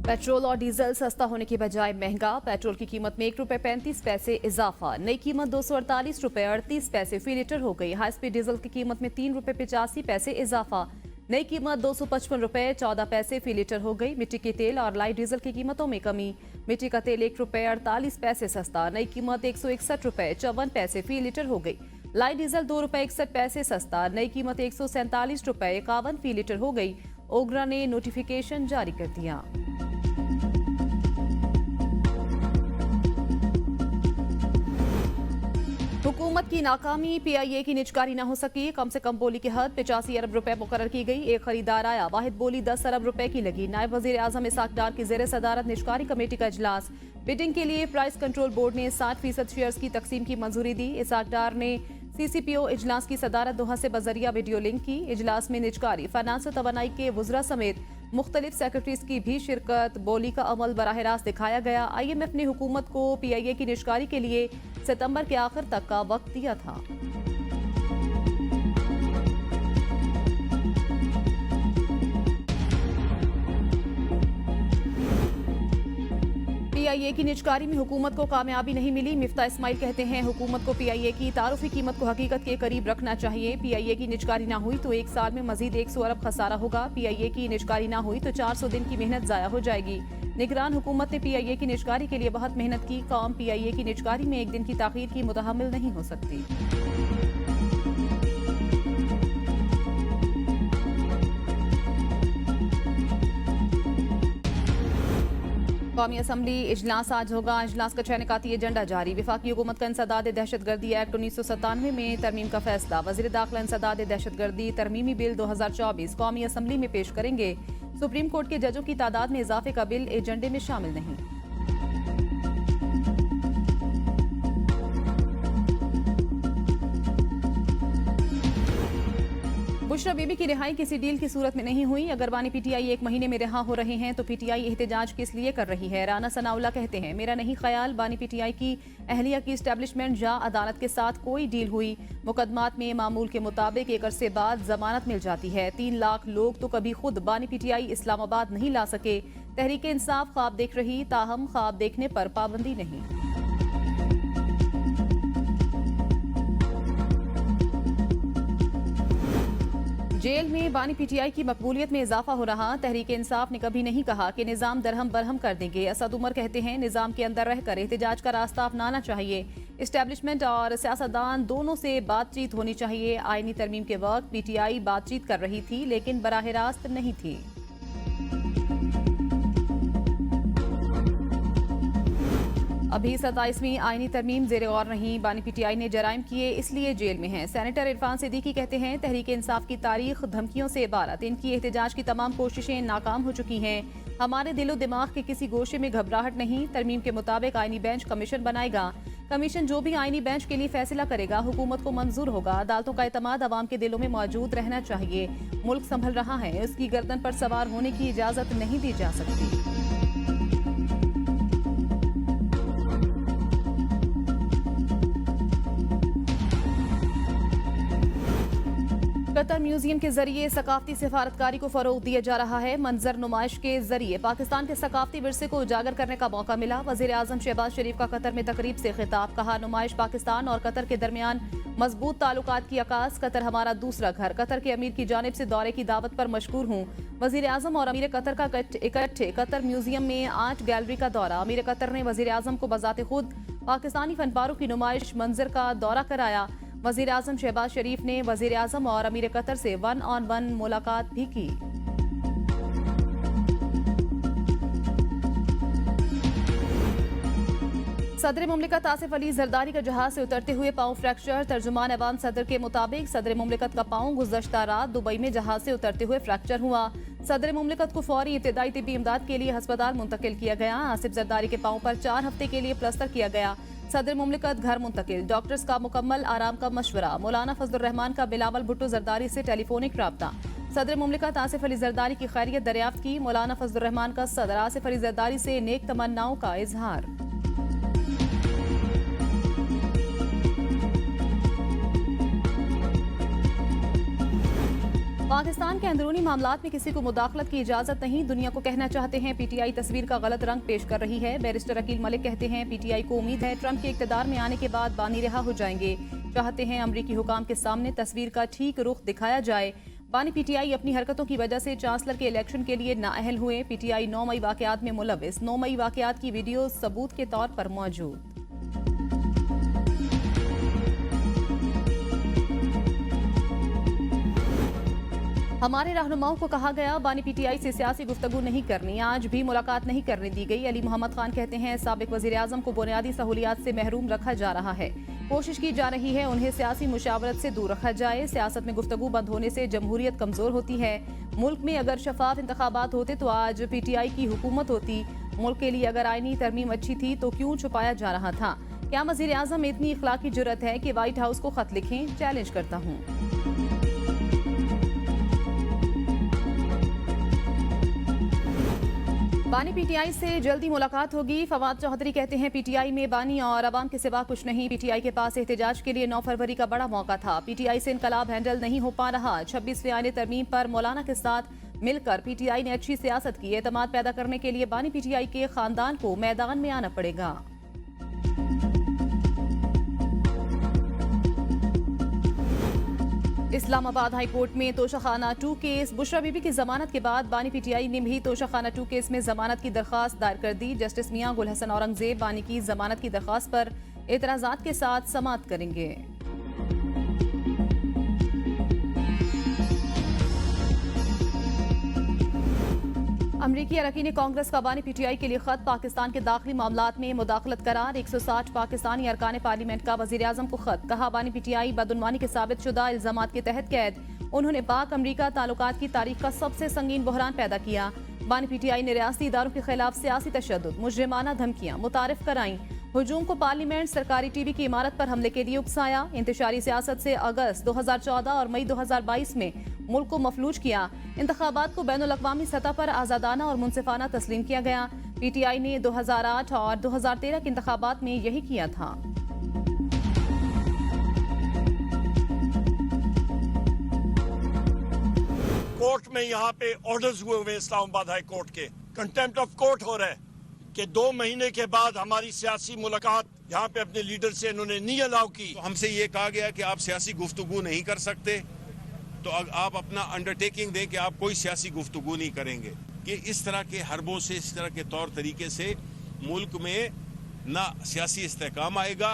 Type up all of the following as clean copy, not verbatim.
Petrol और diesel सस्ता होने की बजाय महंगा। पेट्रोल की कीमत में ₹1.35 इजाफा। नई कीमत ₹248.38 फी लीटर हो गई। हाई स्पीड डीजल की कीमत में ₹3.85 इजाफा। नई कीमत ₹255.14 फी लीटर हो गई। मिट्टी के तेल और लाइट डीजल की कीमतों में कमी। मिट्टी का तेल ₹1.48 सस्ता। नई कीमत ₹161.54 फी लीटर हो गई। लाइट डीजल ₹2.61 सस्ता। नई कीमत ₹147.51 फी लीटर हो गई। ओगरा ने नोटिफिकेशन जारी कर दिया। हुकूमत की नाकामी, पीआईए की निजकारी न हो सकी। कम से कम बोली की हद 85 अरब रुपए मुकर्रर की गई। एक खरीदार आया, वाहिद बोली 10 अरब रुपए की लगी। नायब वजीर आजम इसाक डार की जेर सदारत निजकारी कमेटी का इजलास। बिडिंग के लिए प्राइस कंट्रोल बोर्ड ने 60% शेयर्स की तकसीम की मंजूरी दी। इसाक डार ने सीसीपीओ इजलास की सदारत दोहा से बजरिया वीडियो लिंक की। इजलास में निजकारी, फाइनेंस और तवानाई के वुजरा समेत मुख्तलिफ सेक्रेटरीज की भी शिरकत। बोली का अमल बराह रास्त दिखाया गया। IMF ने हुकूमत को पीआईए की निजकारी के लिए सितंबर के आखिर तक का वक्त दिया था। पीआईए की निजकारी में हुकूमत को कामयाबी नहीं मिली। मिफ्ता इस्माइल कहते हैं हुकूमत को पीआईए की तारुफी कीमत को हकीकत के करीब रखना चाहिए। पीआईए की निजकारी ना हुई तो एक साल में मजीद 100 अरब खसारा होगा। पीआईए की निजकारी ना हुई तो 400 दिन की मेहनत जाया हो जाएगी। निगरान हुकूमत ने पीआईए की निजकारी के लिए बहुत मेहनत की। कौम पीआईए की निजकारी में एक दिन की ताखीर की मुतहम्मिल नहीं हो सकती। कौमी असम्बली इजलास आज होगा। इजलास का 6 निकाती एजेंडा जारी। वफाकी हुकूमत का इंसदाद दहशतगर्दी एक्ट 1997 में तरमीम का फैसला। वज़ीर दाखिला इंसदाद दहशतगर्दी तरमीमी बिल 2024 कौमी असम्बली में पेश करेंगे। सुप्रीम कोर्ट के जजों की तादाद में इजाफे का बिल एजेंडे में शामिल नहीं। बुशरा बीबी की रिहाई किसी डील की सूरत में नहीं हुई। अगर बानी पीटीआई 1 महीने में रिहा हो रहे हैं तो पीटीआई एहतजाज किस लिए कर रही है। राना सनाउल्लाह कहते हैं मेरा नहीं ख्याल बानी पीटीआई की अहलिया की इस्टेब्लिशमेंट या अदालत के साथ कोई डील हुई। मुकदमात में मामूल के मुताबिक एक अरसे बाद जमानत मिल जाती है। 3 लाख लोग तो कभी खुद बानी पीटीआई इस्लामाबाद नहीं ला सके। तहरीक इंसाफ ख्वाब देख रही, ताहम ख्वाब देखने पर पाबंदी नहीं। जेल में बानी पीटीआई की मकबूलियत में इजाफा हो रहा। तहरीक इंसाफ ने कभी नहीं कहा कि निजाम दरहम बरहम कर देंगे। असद उमर कहते हैं निजाम के अंदर रहकर एहतजाज का रास्ता अपनाना चाहिए। इस्टेब्लिशमेंट और सियासतदान दोनों से बातचीत होनी चाहिए। आईनी तरमीम के वक्त पीटीआई बातचीत कर रही थी लेकिन बराह रास्त नहीं थी। अभी 27वीं आईनी तरमीम जेर गौर नहीं। बानी पीटीआई ने जराइम किए इसलिए जेल में हैं। सेनेटर इरफान सिद्दीकी कहते हैं तहरीक इंसाफ की तारीख धमकियों से इबारत। इनकी एहतजाज की तमाम कोशिशें नाकाम हो चुकी हैं। हमारे दिलो दिमाग के किसी गोशे में घबराहट नहीं। तरमीम के मुताबिक आईनी बेंच कमीशन बनाएगा। कमीशन जो भी आईनी बेंच के लिए फैसला करेगा हुकूमत को मंजूर होगा। अदालतों का एतमाद अवाम के दिलों में मौजूद रहना चाहिए। मुल्क संभल रहा है, उसकी गर्दन पर सवार होने की इजाजत नहीं दी जा सकती। कतर म्यूजियम के जरिए सकाफती सिफारतकारी को फरोग दिया जा रहा है। मंजर नुमाइश के जरिए पाकिस्तान के सकाफती विरसे को उजागर करने का मौका मिला। वजीर आजम शहबाज शरीफ का कतर में तकरीब से खिताब। कहा नुमाइश पाकिस्तान और कतर के दरमियान मजबूत ताल्लुकात की अकास। कतर हमारा दूसरा घर। कतर के अमीर की जानिब से दौरे की दावत पर मशकूर हूँ। वजीर आजम और अमीर कतर का इकट्ठे कतर म्यूजियम में आर्ट गैलरी का दौरा। अमीर कतर ने वजीर आजम को बजाते खुद पाकिस्तानी फनपारों की नुमाइश मंजर का दौरा कराया। वजीर आजम शहबाज शरीफ ने वजीर आजम और अमीर कतर से 1-on-1 मुलाकात भी की। सदर मुमलिकत आसिफ अली जरदारी का जहाज से उतरते हुए पांव फ्रैक्चर। तर्जुमान ऐवान सदर के मुताबिक सदर मुमलिकत का पांव गुज़श्ता रात दुबई में जहाज से उतरते हुए फ्रैक्चर हुआ। सदर मुमलिकत को फौरी इब्तिदाई तिब्बी इमदाद के लिए अस्पताल मुंतकिल किया गया। आसिफ जरदारी के पांव पर 4 हफ्ते के लिए प्लास्टर किया गया। सदर मुमलिकत घर मुंतकिल। डॉक्टर्स का मुकम्मल आराम का मशवरा। मौलाना फजलुर रहमान का बिलावल भुट्टो जरदारी से टेलीफोनिक राब्ता। सदर मुमलिकत आसिफ अली जरदारी की खैरियत दरियाफ्त की। मौलाना फजलुर रहमान का सदर आसिफ अली जरदारी से नेक तमन्नाओं का इजहार। पाकिस्तान के अंदरूनी मामलात में किसी को मुदाखलत की इजाजत नहीं, दुनिया को कहना चाहते हैं पीटीआई तस्वीर का गलत रंग पेश कर रही है। बैरिस्टर अकील मलिक कहते हैं पीटीआई को उम्मीद है ट्रंप के इक्तदार में आने के बाद बानी रिहा हो जाएंगे। चाहते हैं अमरीकी हुकाम के सामने तस्वीर का ठीक रुख दिखाया जाए। बानी पीटीआई अपनी हरकतों की वजह से चांसलर के इलेक्शन के लिए नाअहल हुए। पीटीआई 9 मई वाकयात में मुलविस, 9 मई वाकयात की वीडियो सबूत के तौर पर मौजूद। हमारे रहनुमाओं को कहा गया बानी पीटीआई से सियासी गुफ्तगू नहीं करनी, आज भी मुलाकात नहीं करने दी गई। अली मोहम्मद खान कहते हैं साबिक वजीर आजम को बुनियादी सहूलियात से महरूम रखा जा रहा है, कोशिश की जा रही है उन्हें सियासी मुशावरत से दूर रखा जाए। सियासत में गुफ्तगू बंद होने से जमहूरियत कमजोर होती है। मुल्क में अगर शफाफ इंतखाबात होते तो आज पीटीआई की हुकूमत होती। मुल्क के लिए अगर आईनी तरमीम अच्छी थी तो क्यों छुपाया जा रहा था? क्या वजीर आजम में इतनी इखलाकी जुर्रत है कि व्हाइट हाउस को खत लिखें? चैलेंज करता हूँ। बानी पीटीआई से जल्दी मुलाकात होगी। फवाद चौधरी कहते हैं पीटीआई में बानी और अवाम के सिवा कुछ नहीं। पीटीआई के पास एहतजाज के लिए 9 फरवरी का बड़ा मौका था। पीटीआई से इनकलाब हैंडल नहीं हो पा रहा। 26वें आईने तरमीम पर मौलाना के साथ मिलकर पीटीआई ने अच्छी सियासत की। एतमाद पैदा करने के लिए बानी पीटीआई के खानदान को मैदान में आना पड़ेगा। इस्लामाबाद हाई कोर्ट में तोशाखाना 2 केस। बुशरा बीबी की जमानत के बाद बानी पीटीआई ने भी तोशाखाना 2 केस में जमानत की दरखास्त दायर कर दी। जस्टिस मियां गुल हसन औरंगजेब बानी की जमानत की दरखास्त पर एतराजात के साथ समाअत करेंगे। अमरीकी अरकान कांग्रेस का बानी पीटीआई के लिए खत। पाकिस्तान के दाखिली मामलात में मुदाखलत करार। 160 पाकिस्तानी अरकान पार्लियामेंट का वजीर आजम को खत। कहा बानी पीटीआई बदउनवानी के साबित शुदा इल्जामात के तहत कैद। उन्होंने पाक अमरीका ताल्लुकात की तारीख का सबसे संगीन बहरान पैदा किया। बानी पीटीआई ने रियासती इदारों के खिलाफ सियासी तशद्दुद, मुजरिमाना धमकियां मुतारिफ कराई। हुजूम को पार्लियामेंट सरकारी टीवी की इमारत पर हमले के लिए उकसाया। इंतशारी सियासत से अगस्त 2014 और मई 2022 में मुल्क को मफलूज किया। इंतखाबात को बैनुल अक़वामी सतह पर आज़ादाना और मुनसिफाना तस्लीम किया गया। पीटीआई ने 2008 और 2013 के इंतखाबात में यही किया था। कोर्ट में यहाँ पे ऑर्डर्स हुए हुए इस्लामाबाद हाई कोर्ट के, कंटेम्प्ट ऑफ कोर्ट हो रहा है कि 2 महीने के बाद हमारी सियासी मुलाकात यहाँ पे अपने लीडर से इन्होंने नहीं अलाउ की। तो हमसे ये कहा गया कि आप सियासी गुफ्तगू नहीं कर सकते, तो आप अपना अंडरटेकिंग दें कि आप कोई सियासी गुफ्तगू नहीं करेंगे। कि इस तरह के हरबों से, इस तरह के तौर तरीके से मुल्क में ना सियासी इस्तेहकाम आएगा।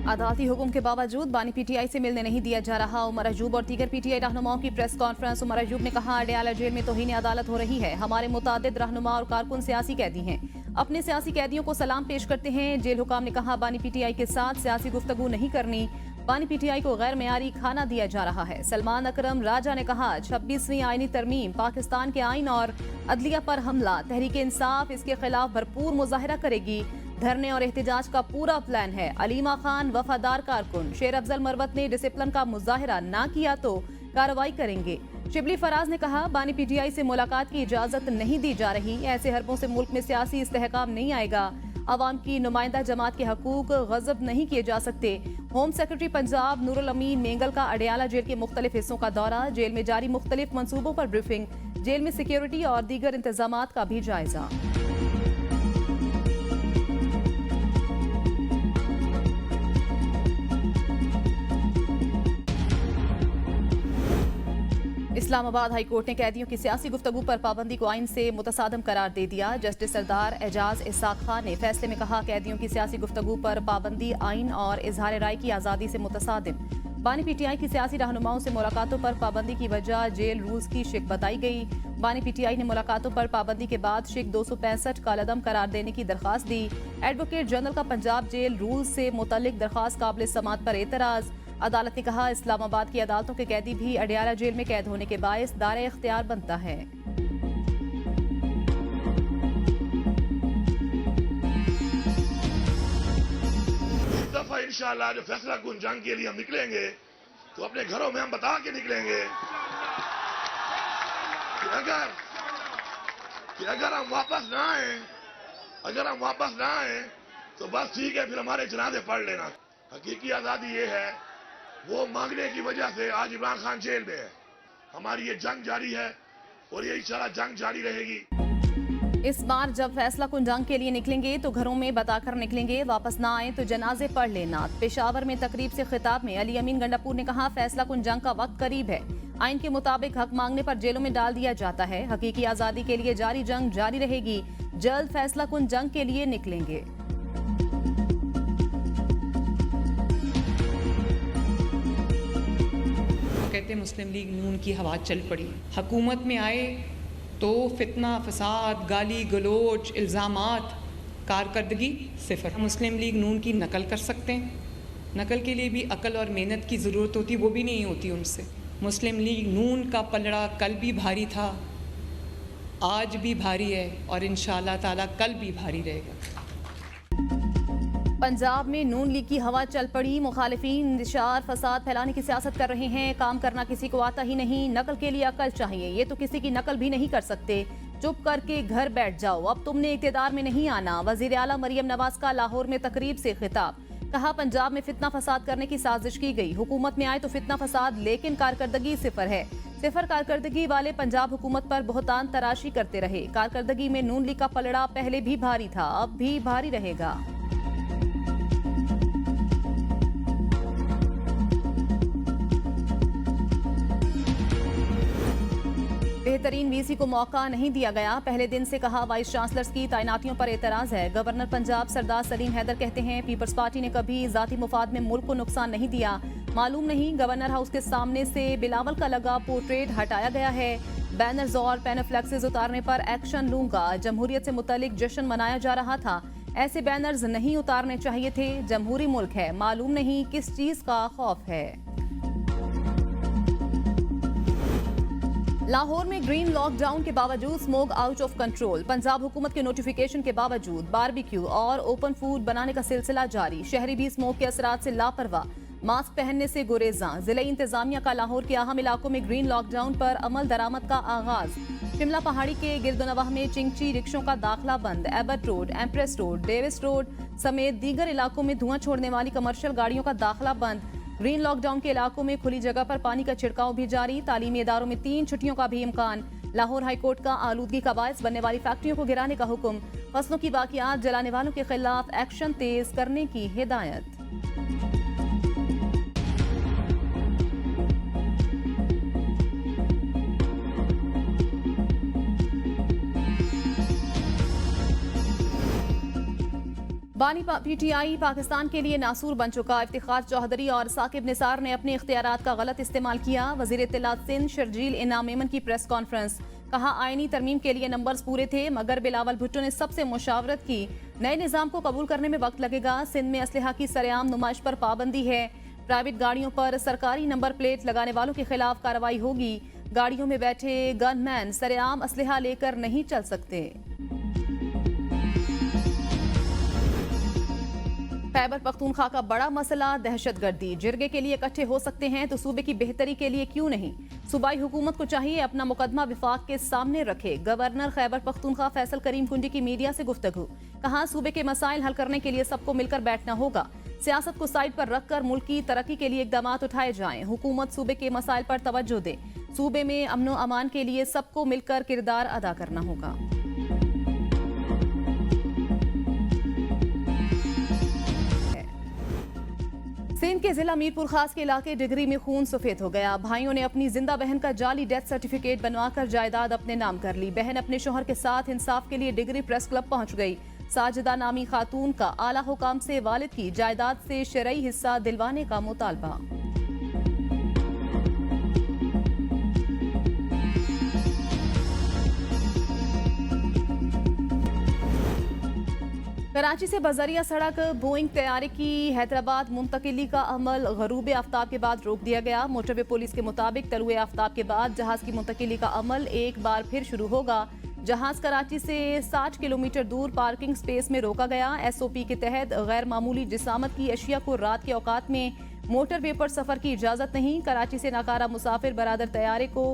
अदालती हुक्म के बावजूद बानी पीटीआई से मिलने नहीं दिया जा रहा। उमर अयूब और दीगर पीटीआई रहनुमाओं की प्रेस कॉन्फ्रेंस। उमर अयूब ने कहा अडयाला जेल में तौहीन अदालत हो रही है। हमारे मुतादिद रहनुमा और कारकुन सियासी कैदी हैं, अपने सियासी कैदियों को सलाम पेश करते हैं। जेल हुकाम ने कहा बानी पीटीआई के साथ सियासी गुफ्तगू नहीं करनी। बानी पीटीआई को गैर मेयारी खाना दिया जा रहा है। सलमान अकरम राजा ने कहा 26वीं आईनी तरमीम पाकिस्तान के आइन और अदलिया पर हमला। तहरीक इंसाफ इसके खिलाफ भरपूर मुजाहिरा करेगी। धरने और एहतजाज का पूरा प्लान है। अलीमा खान वफादार कारकुन। शेर अफजल मरवत ने डिसिप्लिन का मुजाहिरा ना किया तो कार्रवाई करेंगे। शिबली फराज ने कहा बानी पीटीआई से मुलाकात की इजाजत नहीं दी जा रही। ऐसे हरबों से मुल्क में सियासी इस्तेहकाम नहीं आएगा। अवाम की नुमाइंदा जमात के हकूक गजब नहीं किए जा सकते। होम सेक्रेटरी पंजाब नूरुल अमीन मेंगल का अडयाला जेल के मुख्तलिफ हिस्सों का दौरा। जेल में जारी मुख्तलिफ मंसूबों पर ब्रीफिंग। जेल में सिक्योरिटी और दीगर इंतजामात का भी जायजा। इस्लामाबाद हाई कोर्ट ने कैदियों की सियासी गुफ्तगू पर पाबंदी को आइन से मुतसादम करार दे दिया। जस्टिस सरदार एजाज इसाक खान ने फैसले में कहा कैदियों की सियासी गुफ्तगू पर पाबंदी आइन और इजहार राय की आज़ादी से मुतसादिम। बानी पीटीआई की सियासी रहनुमाओं से मुलाकातों पर पाबंदी की वजह जेल रूल्स की शिक बताई गई। बानी पीटीआई ने मुलाकातों पर पाबंदी के बाद शिक 265 कालदम करार देने की दरखास्त दी। एडवोकेट जनरल का पंजाब जेल रूल्स से मुतल्लिक दरखास्त काबिल समात पर एतराज। अदालत ने कहा इस्लामाबाद की अदालतों के कैदी भी अडयाला जेल में कैद होने के बायस दायरे इख्तियार बनता है। इस दफा इंशाअल्लाह जो फैसला कुन जंग के लिए हम निकलेंगे तो अपने घरों में हम बता के निकलेंगे कि अगर हम वापस ना आए तो बस ठीक है, फिर हमारे जनाजे पढ़ लेना। हकीकी आजादी ये है, वो मांगने की वजह से आज इमरान खान जेल में है। हमारी ये जंग जारी है और ये इंशाल्लाह जंग जारी रहेगी। इस बार जब फैसला कुन जंग के लिए निकलेंगे तो घरों में बताकर निकलेंगे, वापस ना आए तो जनाजे पढ़ लेना। पेशावर में तकरीब से खिताब में अली अमीन गंडापुर ने कहा, फैसला कुन जंग का वक्त करीब है। आइन के मुताबिक हक मांगने पर जेलों में डाल दिया जाता है। हकीकी आजादी के लिए जारी जंग जारी रहेगी। जल्द फैसला कुन जंग के लिए निकलेंगे। कहते मुस्लिम लीग नून की हवा चल पड़ी, हुकूमत में आए तो फितना, फसाद, गाली गलोच, इल्ज़ामात, कारकर्दगी सिफर। मुस्लिम लीग नून की नकल कर सकते हैं, नकल के लिए भी अकल और मेहनत की ज़रूरत होती, वो भी नहीं होती उनसे। मुस्लिम लीग नून का पलड़ा कल भी भारी था, आज भी भारी है और इंशाअल्लाह ताला कल भी भारी रहेगा। पंजाब में नून लीग की हवा चल पड़ी। मुखालिफिन इंतशार फसाद फैलाने की सियासत कर रहे हैं। काम करना किसी को आता ही नहीं, नकल के लिए अकल चाहिए। ये तो किसी की नकल भी नहीं कर सकते। चुप करके घर बैठ जाओ, अब तुमने इक़्तिदार में नहीं आना। वज़ीर आला मरियम नवाज का लाहौर में तकरीब से खिताब। कहा, पंजाब में फितना फसाद करने की साजिश की गई। हुकूमत में आए तो फितना फसाद, लेकिन कारकर्दगी सिफर है। सिफर कारकर्दगी वाले पंजाब हुकूमत पर बहुतान तराशी करते रहे। कारकर्दगी में नून लीग का पलड़ा पहले भी भारी था, अब भी भारी रहेगा। बेहतरीन वीसी को मौका नहीं दिया गया। पहले दिन से कहा, वाइस चांसलर्स की तैनातियों पर एतराज है। गवर्नर पंजाब सरदार सलीम हैदर कहते हैं, पीपल्स पार्टी ने कभी जाती मुफाद में मुल्क को नुकसान नहीं दिया। मालूम नहीं गवर्नर हाउस के सामने से बिलावल का लगा पोर्ट्रेट हटाया गया है। बैनर्स और पैनफ्लेक्सेस उतारने पर एक्शन लूंगा। जमहूरियत से मुतल्लिक जश्न मनाया जा रहा था, ऐसे बैनर्स नहीं उतारने चाहिए थे। जमहूरी मुल्क है, मालूम नहीं किस चीज का खौफ है। लाहौर में ग्रीन लॉकडाउन के बावजूद smoke out of control. Punjab हुकूमत के नोटिफिकेशन के बावजूद बारबेक्यू और ओपन फूड बनाने का सिलसिला जारी। शहरी भी स्मोक के असरात से लापरवाह, मास्क पहनने से गुरेजा। जिला इंतजामिया का लाहौर के अहम इलाकों में ग्रीन लॉकडाउन पर अमल दरामद का आगाज। शिमला पहाड़ी के गिरदोनवाह में चिंगची रिक्शों का दाखिला बंद। Abbott road, Empress road, Davis road समेत दीगर इलाकों में धुआं छोड़ने वाली कमर्शियल गाड़ियों का दाखिला बंद। ग्रीन लॉकडाउन के इलाकों में खुली जगह पर पानी का छिड़काव भी जारी। तालीमी इदारों में 3 छुट्टियों का भी इम्कान। लाहौर हाईकोर्ट का आलूदगी का बायस बनने वाली फैक्ट्रियों को गिराने का हुक्म। फसलों की बाकियात जलाने वालों के खिलाफ एक्शन तेज करने की हिदायत। बानी पीटीआई पाकिस्तान के लिए नासूर बन चुका। इफ्तिखार चौधरी और साकिब निसार ने अपने इख्तियारात का गलत इस्तेमाल किया। वजीर इत्तलात सिंध शर्जील इनाम मेमन की प्रेस कॉन्फ्रेंस। कहा, आईनी तरमीम के लिए नंबर्स पूरे थे, मगर बिलावल भुट्टो ने सबसे मुशावरत की। नए निज़ाम को कबूल करने में वक्त लगेगा। सिंध में असलहा की सरेआम नुमाइश पर पाबंदी है। प्राइवेट गाड़ियों पर सरकारी नंबर प्लेट लगाने वालों के खिलाफ कार्रवाई होगी। गाड़ियों में बैठे गनमैन सरेआम असलहा लेकर नहीं चल सकते। खैबर पख्तूनख्वा का बड़ा मसला दहशतगर्दी। जिरगे के लिए इकट्ठे हो सकते हैं तो सूबे की बेहतरी के लिए क्यों नहीं। सूबाई हुकूमत को चाहिए अपना मुकदमा विफाक के सामने रखे। गवर्नर खैबर पख्तूनख्वा फैसल करीम कुंडी की मीडिया से गुफ्तगू। कहा, सूबे के मसाइल हल करने के लिए सबको मिलकर बैठना होगा। सियासत को साइड पर रखकर मुल्क की तरक्की के लिए इकदाम उठाए जाएं। हुकूमत सूबे के मसाइल पर तवज्जो दे। सूबे में अमनो अमान के लिए सबको मिलकर किरदार अदा करना होगा। सिंध के जिला मीरपुर खास के इलाके डिगरी में खून सफेद हो गया। भाइयों ने अपनी जिंदा बहन का जाली डेथ सर्टिफिकेट बनवाकर जायदाद अपने नाम कर ली। बहन अपने शोहर के साथ इंसाफ के लिए डिगरी प्रेस क्लब पहुंच गई। साजिदा नामी खातून का आला हुकाम से वालिद की जायदाद से शरई हिस्सा दिलवाने का मुतालबा। कराची से बजरिया सड़क बोइंग तैयारी की हैदराबाद मुंतकिली का अमल गरूब आफ्ताब के बाद रोक दिया गया। मोटरवे पुलिस के मुताबिक तलुए आफ्ताब के बाद जहाज की मुंतकिली का अमल एक बार फिर शुरू होगा। जहाज कराची से 60 किलोमीटर दूर पार्किंग स्पेस में रोका गया। SOP के तहत गैर मामूली जिसामत की अशिया को रात के औकात में मोटरवे पर सफर की इजाजत नहीं। कराची से नाकारा मुसाफिर बरादर तैयारे को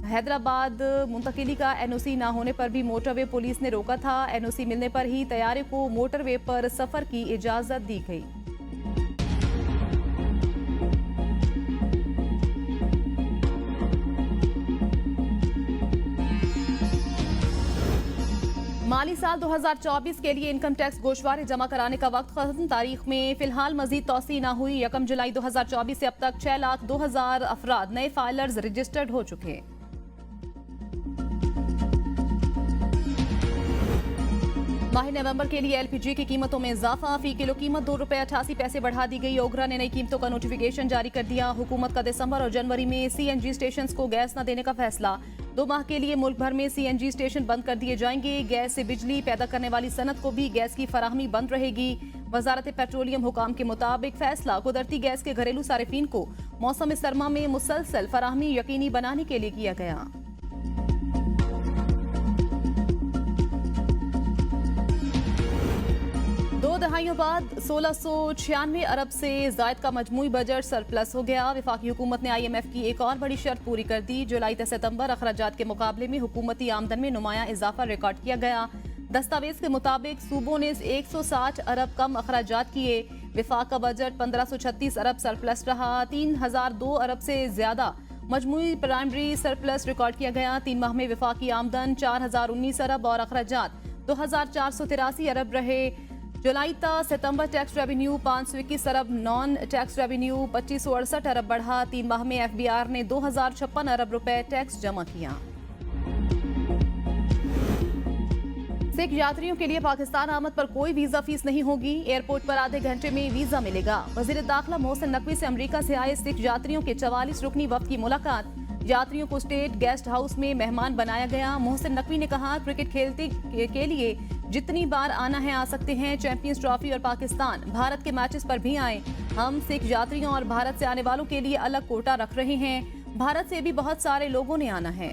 हैदराबाद मुंतकिली का NOC ना होने पर भी मोटरवे पुलिस ने रोका था। NOC मिलने पर ही तैयारे को मोटरवे पर सफर की इजाजत दी गई। माली साल 2024 के लिए इनकम टैक्स गोशवारे जमा कराने का वक्त खत्म। तारीख में फिलहाल मजीद तौसी न हुई। 1 जुलाई 2024 से अब तक 6,02,000 अफराद नए फाइलर्स रजिस्टर्ड हो चुके हैं। माह नवंबर के लिए एलपीजी की कीमतों में इजाफा। फी किलो कीमत ₹2.88 बढ़ा दी गई। ओगरा ने नई कीमतों का नोटिफिकेशन जारी कर दिया। हुकूमत का दिसंबर और जनवरी में सीएनजी स्टेशन को गैस न देने का फैसला। 2 माह के लिए मुल्क भर में सीएनजी स्टेशन बंद कर दिए जाएंगे। गैस से बिजली पैदा करने वाली सनत को भी गैस की फराहमी बंद रहेगी। वजारत पेट्रोलियम हुकाम के मुताबिक फैसला कुदरती गैस के घरेलू सारिफीन को मौसम सरमा में मुसलसल फराहमी यकीनी बनाने के लिए किया गया। दो दहाइयों बाद 1696 अरब से जायद का मजमूई बजट सरप्लस हो गया। वफाकी हुकूमत ने IMF की एक और बड़ी शर्त पूरी कर दी। जुलाई से सितंबर अखराजात के मुकाबले में हुकूमती आमदन में नुमायां इजाफा रिकॉर्ड किया गया। दस्तावेज के मुताबिक सूबों ने 160 अरब कम अखराजात किए। वफाक का बजट 1536 अरब सरप्लस रहा। 3002 अरब से ज्यादा मजमूई प्राइमरी सरप्लस रिकॉर्ड किया गया। 3 माह में वफाकी आमदन 4019 अरब और अखराजात 2483 अरब रहे। जुलाई तक सितंबर टैक्स रेवेन्यू 521 अरब, नॉन टैक्स रेवेन्यू 2568 अरब बढ़ा। 3 माह में FBR ने 2056 अरब रुपए टैक्स जमा किया। सिख यात्रियों के लिए पाकिस्तान आमद पर कोई वीजा फीस नहीं होगी। एयरपोर्ट पर आधे घंटे में वीजा मिलेगा। वजीर दाखिला मोहसिन नकवी से अमेरिका से आए सिख यात्रियों के 44 रुकनी वफ्द की मुलाकात। यात्रियों को स्टेट गेस्ट हाउस में मेहमान बनाया गया। मोहसिन नकवी ने कहा, क्रिकेट खेलते के लिए जितनी बार आना है आ सकते हैं। चैंपियंस ट्रॉफी और पाकिस्तान भारत के मैचेस पर भी आए। हम सिख यात्रियों और भारत से आने वालों के लिए अलग कोटा रख रहे हैं। भारत से भी बहुत सारे लोगों ने आना है।